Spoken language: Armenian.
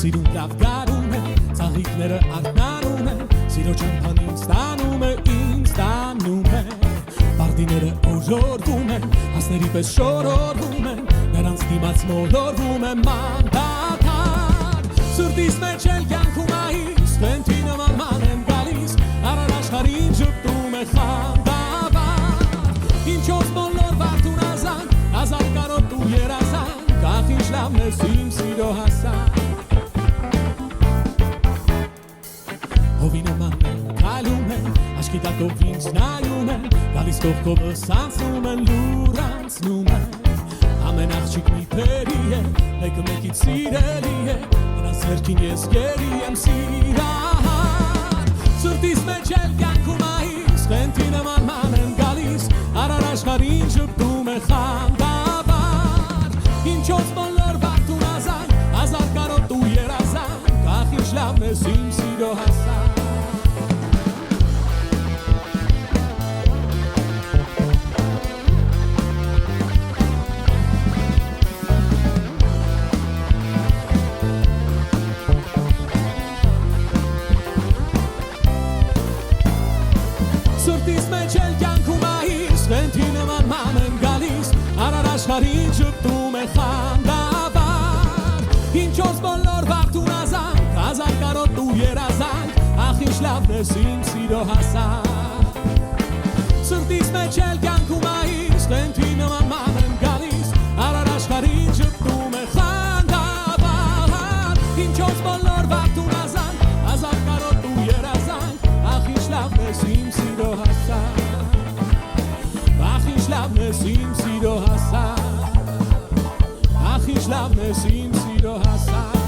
Սիրուն լավ գարում է, ծաղիկները ակնանում է, սիրո ճամփան ինձ տանում է, ինձ տանում է, Բարդիները օրորվում են, հասների պես շորորվում են, նրանց դիմաց մոլորվում է մանդատար, սրտիս մեջ էլ կյանքում այս, վենթի նման ման եմ գալիս, առար աշխարհին ժպտում է խանդավար, ինչով բոլոր վարդուն ազան, ազար կարոտ ու երազան, կախ ինչ լավն ես իմ սիրո հասան, հովի նման քայլում են, Աշկի տակով ինձ նայում են, գալիս կողքովս անցնում են, լուր անցնում են, ամեն աղջիկ մի փերի է, մեկը մեկից սիրելի է, նրանց վերջին ես գերի եմ սիրահար, սրտիս մեջ էլ կյանքում այս, վենթի նման ման եմ գալիս, առար աշխարհին ժպտում է խանդավար, ինչով բոլոր վարդուն ազան, ազար կարոտ ու երազան, կախ ինչ լավն ես իմ սիրո հասան, Սրտիս մեջ էլ կյանքում այս, վենթի նման ման եմ գալիս, առար աշխարհին ժպտում է խանդավար, ինչով բոլոր վարդուն ազանք, ազար կարոտ ու երազանք, ախ ինչ լավն ես իմ սիրո հասան, սրտիս մեջ էլ կյանքում այս, վենթի նման ման եմ գալիս, առար աշխարհին ժպտում է խանդավար, ինչով բոլոր վարդուն ազանք, ազար կարոտ ու երազանք, ախ ինչ լավն ես իմ սիրո հասան, ախ ինչ լավն ես իմ սիրո հասան, ախ ինչ լավն ես իմ սիրո հասան